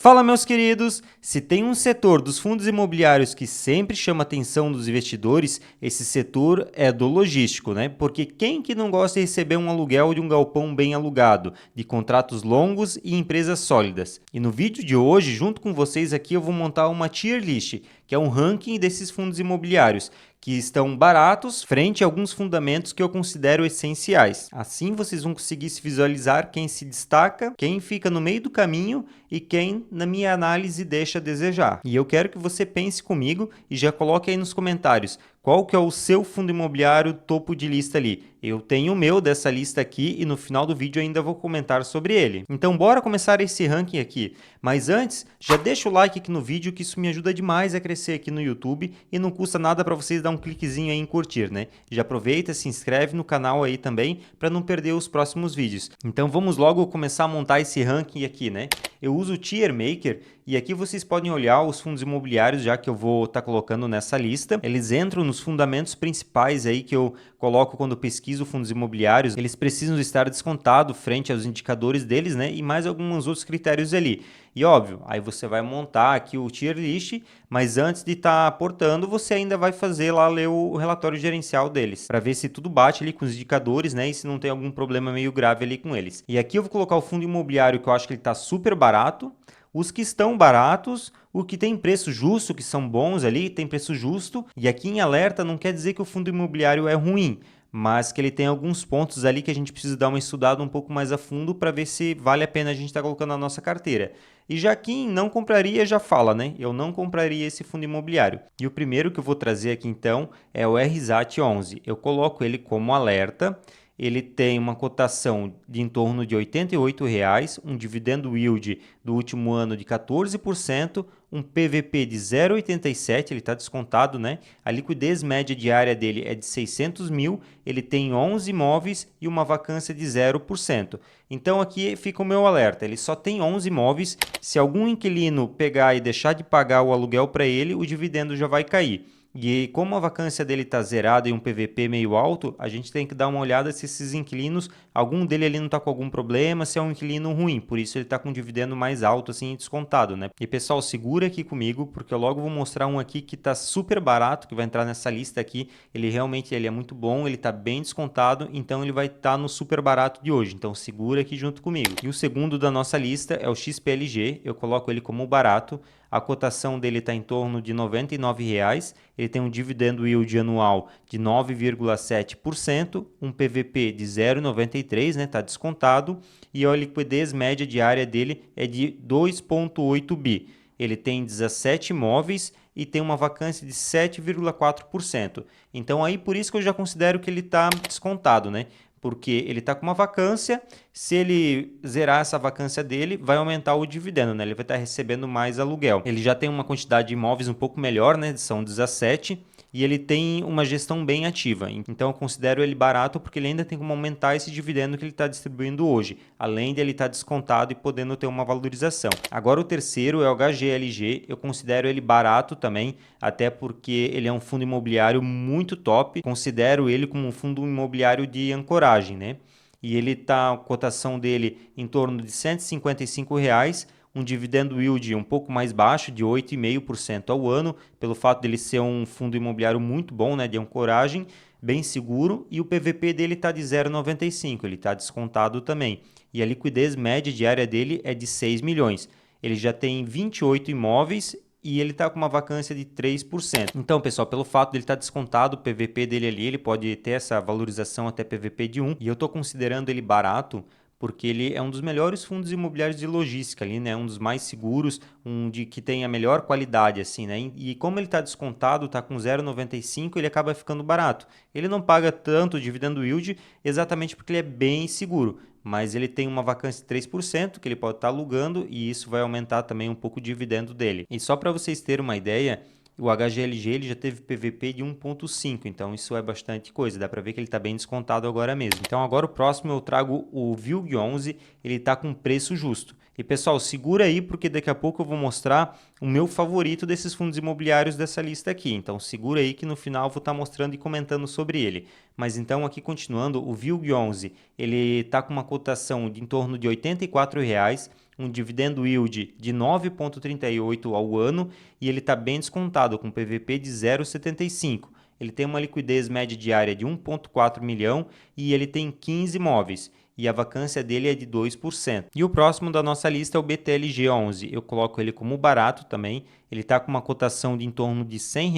Fala, meus queridos! Se tem um setor dos fundos imobiliários que sempre chama a atenção dos investidores, esse setor é do logístico, né? Porque quem que não gosta de receber um aluguel de um galpão bem alugado, de contratos longos e empresas sólidas? E no vídeo de hoje, junto com vocês aqui, eu vou montar uma tier list, que é um ranking desses fundos imobiliários, que estão baratos frente a alguns fundamentos que eu considero essenciais. Assim vocês vão conseguir se visualizar quem se destaca, quem fica no meio do caminho e quem, na minha análise, deixa a desejar. E eu quero que você pense comigo e já coloque aí nos comentários qual que é o seu fundo imobiliário topo de lista ali. Eu tenho o meu dessa lista aqui e no final do vídeo ainda vou comentar sobre ele. Então bora começar esse ranking aqui. Mas antes, já deixa o like aqui no vídeo que isso me ajuda demais a crescer aqui no YouTube e não custa nada para vocês dar um cliquezinho aí em curtir, né? Já aproveita, se inscreve no canal aí também para não perder os próximos vídeos. Então vamos logo começar a montar esse ranking aqui, né? Eu uso o Tier Maker e aqui vocês podem olhar os fundos imobiliários já que eu vou estar colocando nessa lista. Eles entram nos fundamentos principais aí que eu coloco quando pesquiso fundos imobiliários. Eles precisam estar descontados frente aos indicadores deles, né? E mais alguns outros critérios ali. E óbvio, aí você vai montar aqui o tier list, mas antes de estar aportando, você ainda vai fazer lá, ler o relatório gerencial deles, para ver se tudo bate ali com os indicadores, né? E se não tem algum problema meio grave ali com eles. E aqui eu vou colocar o fundo imobiliário que eu acho que ele está super barato. Os que estão baratos, o que tem preço justo, que são bons ali, tem preço justo. E aqui em alerta não quer dizer que o fundo imobiliário é ruim, mas que ele tem alguns pontos ali que a gente precisa dar uma estudada um pouco mais a fundo para ver se vale a pena a gente estar colocando na nossa carteira. E já quem não compraria já fala, né? Eu não compraria esse fundo imobiliário. E o primeiro que eu vou trazer aqui então é o RZAT11. Eu coloco ele como alerta. Ele tem uma cotação de em torno de R$ 88,00, um dividendo yield do último ano de 14%, um PVP de 0,87, ele está descontado, né? A liquidez média diária dele é de 600 mil, ele tem 11 imóveis e uma vacância de 0%. Então aqui fica o meu alerta, ele só tem 11 imóveis, se algum inquilino pegar e deixar de pagar o aluguel para ele, o dividendo já vai cair. E como a vacância dele está zerada e um PVP meio alto, a gente tem que dar uma olhada se esses inquilinos, algum dele ali não está com algum problema, se é um inquilino ruim, por isso ele está com um dividendo mais alto, assim, descontado, né? E pessoal, segura aqui comigo, porque eu logo vou mostrar um aqui que está super barato, que vai entrar nessa lista aqui, ele realmente é muito bom, ele está bem descontado, então ele vai estar no super barato de hoje, então segura aqui junto comigo. E o segundo da nossa lista é o XPLG, eu coloco ele como barato. A cotação dele está em torno de R$ 99,00, ele tem um dividendo yield anual de 9,7%, um PVP de 0,93, né, está descontado, e a liquidez média diária dele é de 2,8 bi. Ele tem 17 imóveis e tem uma vacância de 7,4%. Então aí por isso que eu já considero que ele está descontado, né? Porque ele está com uma vacância, se ele zerar essa vacância dele, vai aumentar o dividendo, né? Ele vai estar recebendo mais aluguel. Ele já tem uma quantidade de imóveis um pouco melhor, né? São 17, e ele tem uma gestão bem ativa. Então eu considero ele barato porque ele ainda tem como aumentar esse dividendo que ele está distribuindo hoje, além de ele estar descontado e podendo ter uma valorização. Agora o terceiro é o HGLG, eu considero ele barato também, até porque ele é um fundo imobiliário muito top, considero ele como um fundo imobiliário de ancoragem, né? E ele está, a cotação dele em torno de R$ 155,00, um dividendo yield um pouco mais baixo, de 8,5% ao ano, pelo fato dele ser um fundo imobiliário muito bom, né, de ancoragem, bem seguro, e o PVP dele está de 0,95, ele está descontado também. E a liquidez média diária dele é de 6 milhões. Ele já tem 28 imóveis e ele está com uma vacância de 3%. Então, pessoal, pelo fato de ele estar descontado, o PVP dele ali, ele pode ter essa valorização até PVP de 1, e eu estou considerando ele barato, porque ele é um dos melhores fundos imobiliários de logística ali, né? Um dos mais seguros, um de que tem a melhor qualidade, assim, né? E como ele está descontado, está com 0,95, ele acaba ficando barato. Ele não paga tanto dividendo yield, exatamente porque ele é bem seguro, mas ele tem uma vacância de 3%, que ele pode estar alugando, e isso vai aumentar também um pouco o dividendo dele. E só para vocês terem uma ideia, o HGLG ele já teve PVP de 1,5, então isso é bastante coisa, dá para ver que ele está bem descontado agora mesmo. Então agora o próximo eu trago o VILG11, ele está com preço justo. E pessoal, segura aí porque daqui a pouco eu vou mostrar o meu favorito desses fundos imobiliários dessa lista aqui. Então segura aí que no final eu vou estar mostrando e comentando sobre ele. Mas então aqui continuando, o VILG11, ele está com uma cotação de em torno de R$ 84,00, um dividendo yield de 9,38 ao ano e ele está bem descontado, com PVP de 0,75. Ele tem uma liquidez média diária de 1,4 milhão e ele tem 15 imóveis. E a vacância dele é de 2%. E o próximo da nossa lista é o BTLG11. Eu coloco ele como barato também. Ele está com uma cotação de em torno de R$ 100,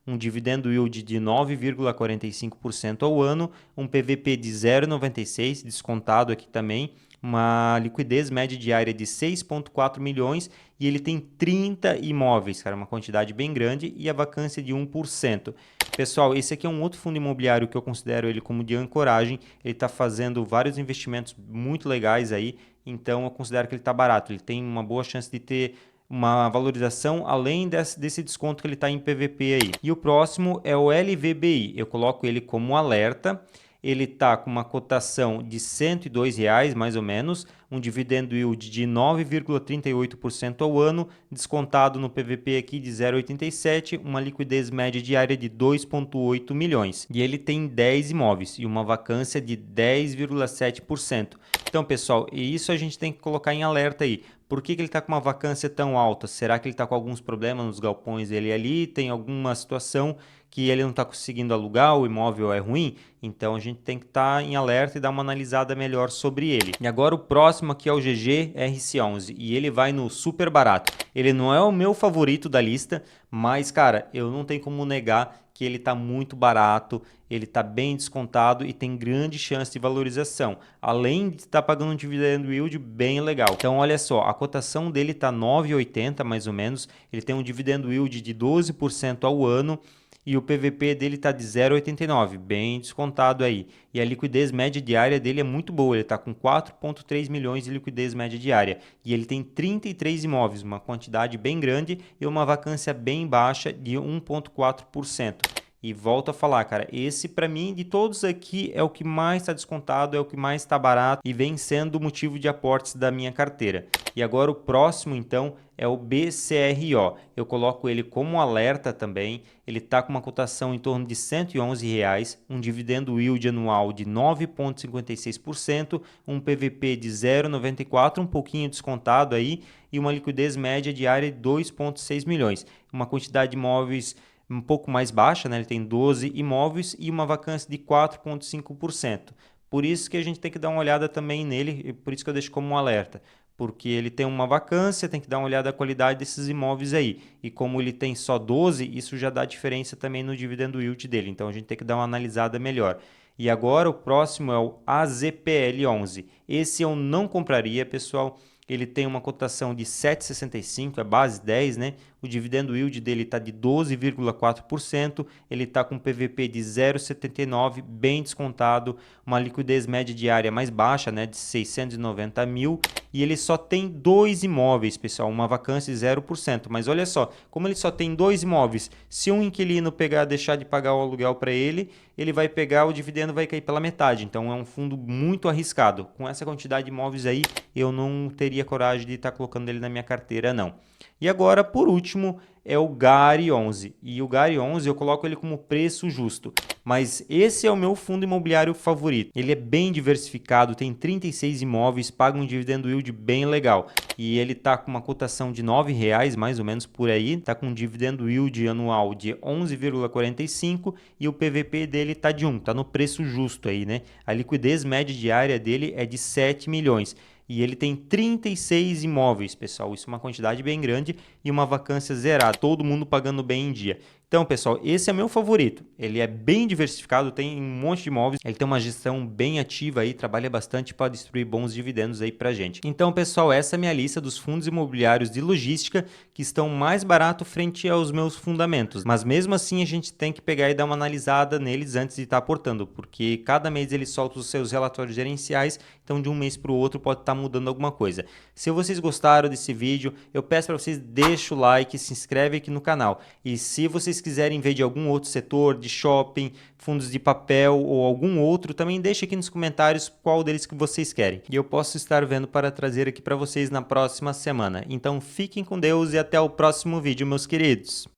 um dividendo yield de 9,45% ao ano, um PVP de 0,96, descontado aqui também, uma liquidez média diária de 6,4 milhões e ele tem 30 imóveis, cara, uma quantidade bem grande e a vacância de 1%. Pessoal, esse aqui é um outro fundo imobiliário que eu considero ele como de ancoragem, ele está fazendo vários investimentos muito legais aí, então eu considero que ele está barato, ele tem uma boa chance de ter uma valorização além desse desconto que ele está em PVP aí. E o próximo é o LVBI, eu coloco ele como alerta. Ele está com uma cotação de R$ 102,00 mais ou menos, um dividendo yield de 9,38% ao ano, descontado no PVP aqui de 0,87, uma liquidez média diária de 2,8 milhões. E ele tem 10 imóveis e uma vacância de 10,7%. Então, pessoal, isso a gente tem que colocar em alerta aí. Por que ele está com uma vacância tão alta? Será que ele está com alguns problemas nos galpões dele ali? Tem alguma situação que ele não está conseguindo alugar, o imóvel é ruim? Então a gente tem que estar em alerta e dar uma analisada melhor sobre ele. E agora o próximo aqui é o GGRC11 e ele vai no super barato. Ele não é o meu favorito da lista, mas cara, eu não tenho como negar que ele está muito barato, ele está bem descontado e tem grande chance de valorização, além de estar pagando um dividendo yield bem legal. Então olha só, a cotação dele está 9,80 mais ou menos, ele tem um dividendo yield de 12% ao ano, e o PVP dele está de 0,89, bem descontado aí. E a liquidez média diária dele é muito boa, ele está com 4,3 milhões de liquidez média diária. E ele tem 33 imóveis, uma quantidade bem grande e uma vacância bem baixa de 1,4%. E volto a falar, cara, esse para mim de todos aqui é o que mais está descontado, é o que mais está barato e vem sendo motivo de aportes da minha carteira. E agora o próximo então é o BCRO. Eu coloco ele como alerta também. Ele está com uma cotação em torno de R$ 111,00, um dividendo yield anual de 9,56%, um PVP de 0,94, um pouquinho descontado aí, e uma liquidez média diária de 2,6 milhões. Uma quantidade de imóveis um pouco mais baixa, né? Ele tem 12 imóveis e uma vacância de 4,5%. Por isso que a gente tem que dar uma olhada também nele, e por isso que eu deixo como um alerta. Porque ele tem uma vacância, tem que dar uma olhada na qualidade desses imóveis aí. E como ele tem só 12, isso já dá diferença também no dividendo yield dele. Então a gente tem que dar uma analisada melhor. E agora o próximo é o AZPL11. Esse eu não compraria, pessoal. Ele tem uma cotação de 7,65, é base 10, né? O dividendo yield dele está de 12,4%, ele está com PVP de 0,79, bem descontado, uma liquidez média diária mais baixa, né? De 690 mil, e ele só tem 2 imóveis, pessoal, uma vacância de 0%. Mas olha só, como ele só tem 2 imóveis, se um inquilino deixar de pagar o aluguel para ele, ele vai pegar, o dividendo vai cair pela metade. Então é um fundo muito arriscado. Com essa quantidade de imóveis aí, eu não teria coragem de estar colocando ele na minha carteira, não. E agora, por último, é o GARI11. E o GARI11 eu coloco ele como preço justo. Mas esse é o meu fundo imobiliário favorito. Ele é bem diversificado, tem 36 imóveis, paga um dividendo yield bem legal. E ele está com uma cotação de R$ 9,00, mais ou menos por aí. Está com um dividendo yield anual de 11,45 e o PVP dele está de 1. Está no preço justo aí, né? A liquidez média diária dele é de 7 milhões. E ele tem 36 imóveis, pessoal. Isso é uma quantidade bem grande e uma vacância zerada. Todo mundo pagando bem em dia. Então, pessoal, esse é meu favorito. Ele é bem diversificado, tem um monte de imóveis. Ele tem uma gestão bem ativa aí, trabalha bastante para distribuir bons dividendos aí pra gente. Então, pessoal, essa é a minha lista dos fundos imobiliários de logística que estão mais barato frente aos meus fundamentos. Mas mesmo assim, a gente tem que pegar e dar uma analisada neles antes de estar aportando, porque cada mês ele solta os seus relatórios gerenciais, então de um mês para o outro pode estar mudando alguma coisa. Se vocês gostaram desse vídeo, eu peço para vocês deixem o like, se inscrevem aqui no canal. E se vocês quiserem ver de algum outro setor, de shopping, fundos de papel ou algum outro, também deixe aqui nos comentários qual deles que vocês querem. E eu posso estar vendo para trazer aqui para vocês na próxima semana. Então fiquem com Deus e até o próximo vídeo, meus queridos.